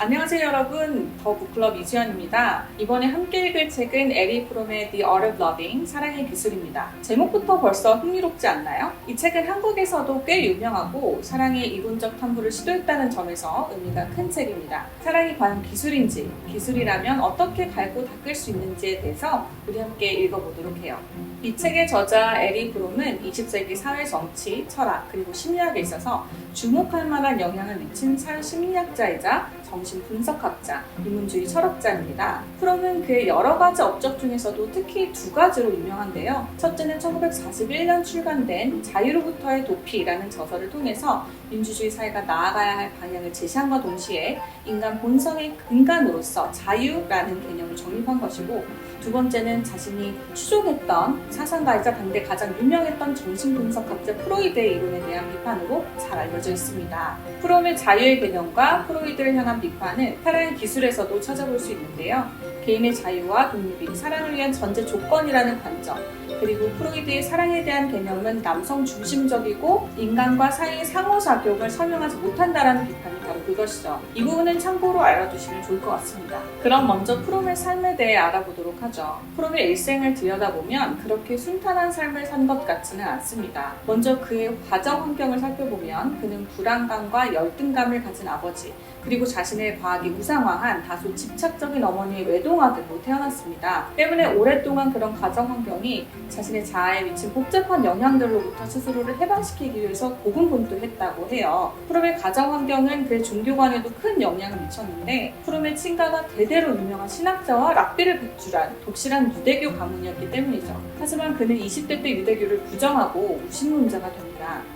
안녕하세요 여러분, 더 북클럽 이수연입니다. 이번에 함께 읽을 책은 에리 프롬의 The Art of Loving, 사랑의 기술입니다. 제목부터 벌써 흥미롭지 않나요? 이 책은 한국에서도 꽤 유명하고 사랑의 이론적 탐구를 시도했다는 점에서 의미가 큰 책입니다. 사랑이 과연 기술인지, 기술이라면 어떻게 갈고 닦을 수 있는지에 대해서 우리 함께 읽어보도록 해요. 이 책의 저자 에리 프롬은 20세기 사회 정치, 철학, 그리고 심리학에 있어서 주목할 만한 영향을 미친 사회심리학자이자 정신분석학자, 인문주의 철학자입니다. 프롬은 그의 여러 가지 업적 중에서도 특히 두 가지로 유명한데요. 첫째는 1941년 출간된 자유로부터의 도피라는 저서를 통해서 민주주의 사회가 나아가야 할 방향을 제시함과 동시에 인간 본성의 근간으로서 자유라는 개념을 정립한 것이고, 두 번째는 자신이 추종했던 사상가이자 당대 가장 유명했던 정신분석학자 프로이드의 이론에 대한 비판으로 잘 알려져 있습니다. 프롬의 자유의 개념과 프로이드를 향한 비판은 사랑의 기술에서도 찾아볼 수 있는데요. 개인의 자유와 독립이 사랑을 위한 전제 조건이라는 관점, 그리고 프로이드의 사랑에 대한 개념은 남성 중심적이고 인간과 사이의 상호작용을 설명하지 못한다라는 비판이 바로 그것이죠. 이 부분은 참고로 알아두시면 좋을 것 같습니다. 그럼 먼저 프롬의 삶에 대해 알아보도록 하죠. 프롬의 일생을 들여다보면 그렇게 순탄한 삶을 산 것 같지는 않습니다. 먼저 그의 가정 환경을 살펴보면 그는 불안감과 열등감을 가진 아버지, 그리고 자신의 과학이 우상화한 다소 집착적인 어머니의 외동아들로 태어났습니다. 때문에 오랫동안 그런 가정 환경이 자신의 자아에 미친 복잡한 영향들로부터 스스로를 해방시키기 위해서 고군분투했다고 해요. 프롬의 가정 환경은 그의 종교관에도 큰 영향을 미쳤는데, 프롬의 친가가 대대로 유명한 신학자와 랍비를 배출한 독실한 유대교 가문이었기 때문이죠. 하지만 그는 20대 때 유대교를 부정하고 무신론자가 됩니다.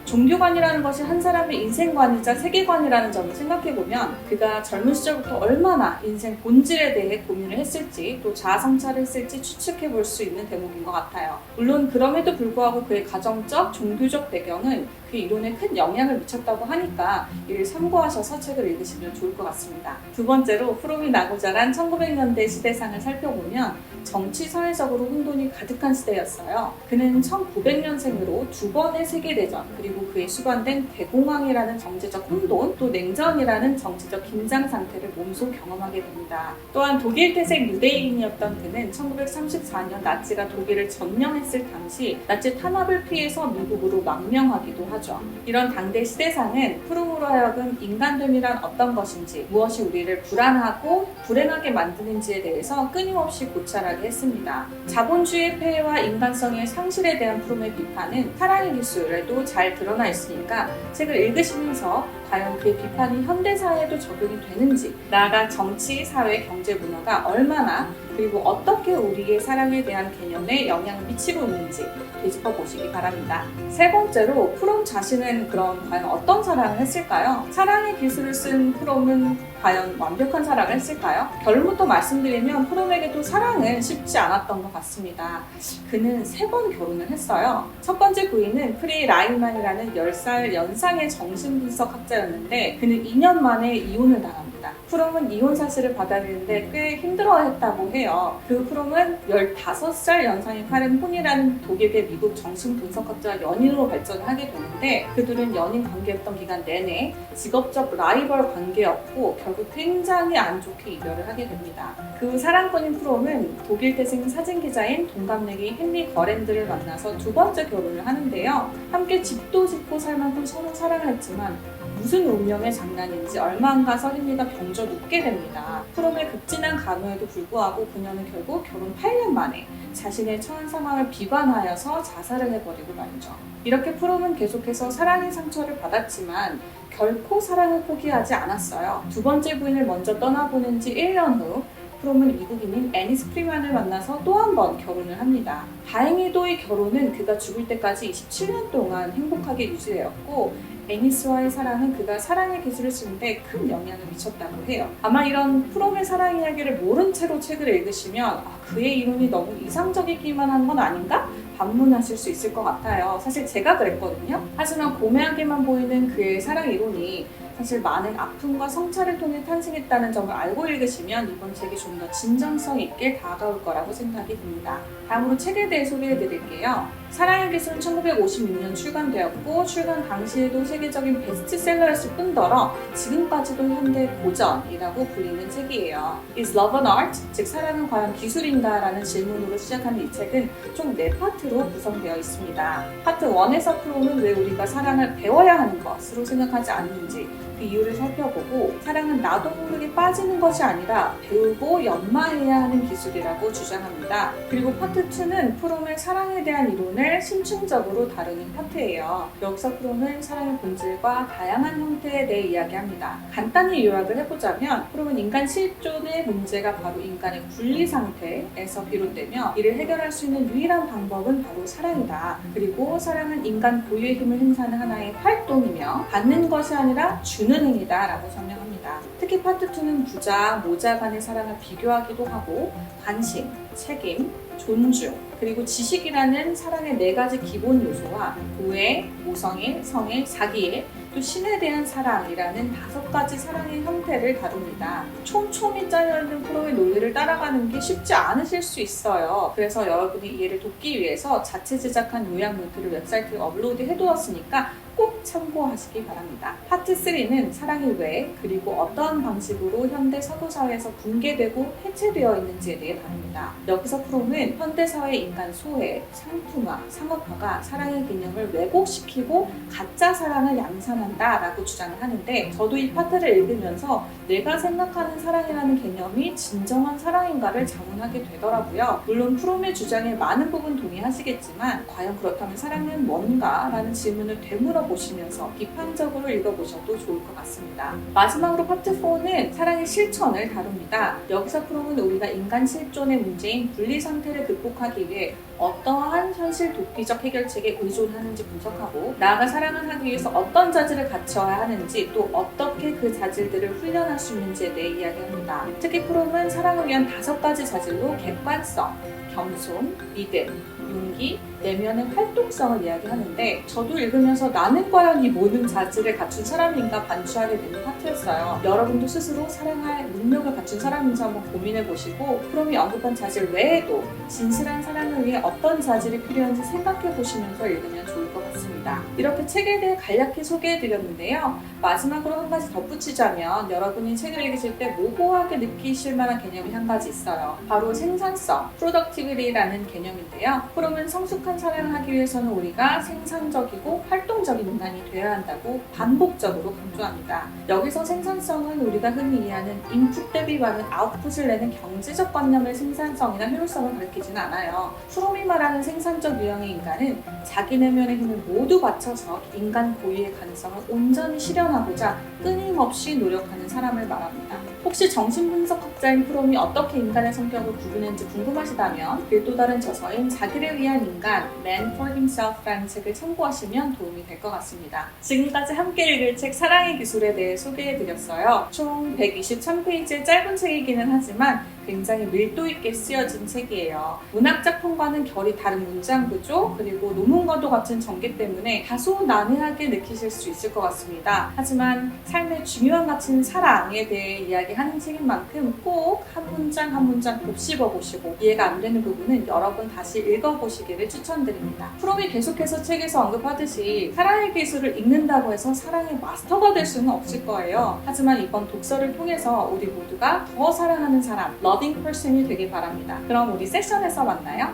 종교관이라는 것이 한 사람의 인생관이자 세계관이라는 점을 생각해보면 그가 젊은 시절부터 얼마나 인생 본질에 대해 고민을 했을지, 또 자아 성찰을 했을지 추측해볼 수 있는 대목인 것 같아요. 물론 그럼에도 불구하고 그의 가정적, 종교적 배경은 그 이론에 큰 영향을 미쳤다고 하니까 이를 참고하셔서 책을 읽으시면 좋을 것 같습니다. 두 번째로 프롬이 나고 자란 1900년대 시대상을 살펴보면 정치 사회적으로 혼돈이 가득한 시대였어요. 그는 1900년생으로 두 번의 세계대전, 그리고 그에 수반된 대공황이라는 정치적 혼돈, 또 냉전이라는 정치적 긴장 상태를 몸소 경험하게 됩니다. 또한 독일 태생 유대인이었던 그는 1934년 나치가 독일을 점령했을 당시 나치 탄압을 피해서 미국으로 망명하기도 하죠. 이런 당대 시대상은 프롬으로 하여금 인간됨이란 어떤 것인지, 무엇이 우리를 불안하고 불행하게 만드는지에 대해서 끊임없이 고찰하게 했습니다. 자본주의의 폐해와 인간성의 상실에 대한 프롬의 비판은 사랑의 기술에도 잘 드러나 있으니까 책을 읽으시면서 과연 그의 비판이 현대사회에도 적용이 되는지, 나아가 정치, 사회, 경제, 문화가 얼마나 그리고 어떻게 우리의 사랑에 대한 개념에 영향을 미치고 있는지 되짚어 보시기 바랍니다. 세 번째로, 프롬 자신은 그럼 과연 어떤 사랑을 했을까요? 사랑의 기술을 쓴 프롬은 과연 완벽한 사랑을 했을까요? 결론부터 말씀드리면 프롬에게도 사랑은 쉽지 않았던 것 같습니다. 그는 3번 결혼을 했어요. 첫 번째 부인은 프리 라인만이라는 10살 연상의 정신분석학자였는데 그는 2년 만에 이혼을 당합니다. 프롬은 이혼 사실을 받아들이는데 꽤 힘들어했다고 해요. 그 프롬은 15살 연상의 카렌 혼이라는 독일계 미국 정신분석학자와 연인으로 발전을 하게 되는데, 그들은 연인 관계였던 기간 내내 직업적 라이벌 관계였고 결국 굉장히 안 좋게 이별을 하게 됩니다. 그 사랑꾼인 프롬은 독일 태생 사진기자인 동갑내기 헨리 거랜드를 만나서 두 번째 결혼을 하는데요. 함께 집도 짓고 살 만큼 서로 사랑을 했지만 무슨 운명의 장난인지 얼마 안 가서 헨리가 병져 눕게 됩니다. 프롬의 극진한 간호에도 불구하고 그녀는 결국 결혼 8년 만에 자신의 처한 상황을 비관하여서 자살을 해버리고 말죠. 이렇게 프롬은 계속해서 사랑의 상처를 받았지만 결코 사랑을 포기하지 않았어요. 두 번째 부인을 먼저 떠나보낸 지 1년 후 프롬은 미국인인 애니스 프리만을 만나서 또 한 번 결혼을 합니다. 다행히도 이 결혼은 그가 죽을 때까지 27년 동안 행복하게 유지되었고, 애니스와의 사랑은 그가 사랑의 기술을 쓰는데 큰 영향을 미쳤다고 해요. 아마 이런 프롬의 사랑 이야기를 모른 채로 책을 읽으시면 그의 이론이 너무 이상적이기만 한 건 아닌가? 반문하실 수 있을 것 같아요. 사실 제가 그랬거든요. 하지만 고매하게만 보이는 그의 사랑 이론이 사실 많은 아픔과 성찰을 통해 탄생했다는 점을 알고 읽으시면 이번 책이 좀 더 진정성 있게 다가올 거라고 생각이 듭니다. 다음으로 책에 대해 소개해 드릴게요. 사랑의 기술은 1956년 출간되었고 출간 당시에도 세계적인 베스트셀러였을 뿐더러 지금까지도 현대 고전이라고 불리는 책이에요. Is love an art? 즉 사랑은 과연 기술인가? 라는 질문으로 시작하는 이 책은 총 4파트로 구성되어 있습니다. 파트 1에서 프로는 왜 우리가 사랑을 배워야 하는 것으로 생각하지 않는지 그 이유를 살펴보고 사랑은 나도 모르게 빠지는 것이 아니라 배우고 연마해야 하는 기술이라고 주장합니다. 그리고 파트 2는 프롬의 사랑에 대한 이론을 심층적으로 다루는 파트예요. 여기서 프롬은 사랑의 본질과 다양한 형태에 대해 이야기합니다. 간단히 요약을 해보자면 프롬은 인간 실존의 문제가 바로 인간의 분리 상태에서 비롯되며 이를 해결할 수 있는 유일한 방법은 바로 사랑이다. 그리고 사랑은 인간 고유의 힘을 행사하는 하나의 활동이며 받는 것이 아니라 주는 행위다 라고 설명합니다. 특히 파트 2는 부자, 모자 간의 사랑을 비교하기도 하고 관심, 책임, 존중, 그리고 지식이라는 사랑의 4가지 기본 요소와 우애, 모성애, 성애, 사기애, 또 신에 대한 사랑이라는 5가지 사랑의 형태를 다룹니다. 촘촘히 짜여있는 프로의 논리를 따라가는 게 쉽지 않으실 수 있어요. 그래서 여러분이 이해를 돕기 위해서 자체 제작한 요약 노트를 웹사이트에 업로드 해두었으니까 꼭 참고하시기 바랍니다. 파트 3는 사랑이 왜 그리고 어떤 방식으로 현대 서구사회에서 붕괴되고 해체되어 있는지에 대해 다룹니다. 여기서 프롬은 현대사회 인간 소외, 상품화, 상업화가 사랑의 개념을 왜곡시키고 가짜 사랑을 양산한다 라고 주장을 하는데 저도 이 파트를 읽으면서 내가 생각하는 사랑이라는 개념이 진정한 사랑인가를 자문하게 되더라고요. 물론 프롬의 주장에 많은 부분 동의하시겠지만 과연 그렇다면 사랑은 뭔가? 라는 질문을 되물어 보시면서 비판적으로 읽어보셔도 좋을 것 같습니다. 마지막으로 파트 4는 사랑의 실천을 다룹니다. 여기서 프롬은 우리가 인간 실존의 문제인 분리 상태를 극복하기 위해 어떠한 현실 도피적 해결책에 의존하는지 분석하고 나아가 사랑을 하기 위해서 어떤 자질을 갖춰야 하는지 또 어떻게 그 자질들을 훈련할 수 있는지에 대해 이야기합니다. 특히 프롬은 사랑을 위한 5가지 자질로 객관성, 겸손, 믿음, 용기, 내면의 활동성을 이야기하는데 저도 읽으면서 나는 과연 이 모든 자질을 갖춘 사람인가 반추하게 되는 파트였어요. 여러분도 스스로 사랑할 능력을 갖춘 사람인지 한번 고민해보시고 프롬이 언급한 자질 외에도 진실한 사랑을 위해 어떤 자질이 필요한지 생각해보시면서 읽으면 좋을 것 같습니다. 이렇게 책에 대해 간략히 소개해드렸는데요. 마지막으로 한 가지 덧붙이자면 여러분이 책을 읽으실 때 모호하게 느끼실 만한 개념이 한 가지 있어요. 바로 생산성, productivity라는 개념인데요. 프롬은 성숙한 사랑을 하기 위해서는 우리가 생산적이고 활동적인 인간이 되어야 한다고 반복적으로 강조합니다. 여기서 생산성은 우리가 흔히 이해하는 인풋 대비 많은 아웃풋을 내는 경제적 관념의 생산성이나 효율성을 가리키지는 않아요. 프롬이 말하는 생산적 유형의 인간은 자기 내면의 힘을 모두 바쳐서 인간 고유의 가능성을 온전히 실현하고자 끊임없이 노력하는 사람을 말합니다. 혹시 정신분석학자인 프롬이 어떻게 인간의 성격을 구분했는지 궁금하시다면 그 또 다른 저서인 자기를 위한 인간 Man for Himself라는 책을 참고하시면 도움이 될 것 같습니다. 지금까지 함께 읽을 책 사랑의 기술에 대해 소개해드렸어요. 총 123페이지의 짧은 책이기는 하지만 굉장히 밀도 있게 쓰여진 책이에요. 문학작품과는 결이 다른 문장 구조 그리고 논문과도 같은 전개 때문에 다소 난해하게 느끼실 수 있을 것 같습니다. 하지만 삶의 중요한 가치인 사랑에 대해 이야기하는 책인 만큼 꼭 한 문장 한 문장 곱씹어 보시고 이해가 안 되는 부분은 여러 번 다시 읽어보시기를 추천드립니다. 프롬이 계속해서 책에서 언급하듯이 사랑의 기술을 읽는다고 해서 사랑의 마스터가 될 수는 없을 거예요. 하지만 이번 독서를 통해서 우리 모두가 더 사랑하는 사람, 러빙 퍼슨이 되길 바랍니다. 그럼 우리 세션에서 만나요.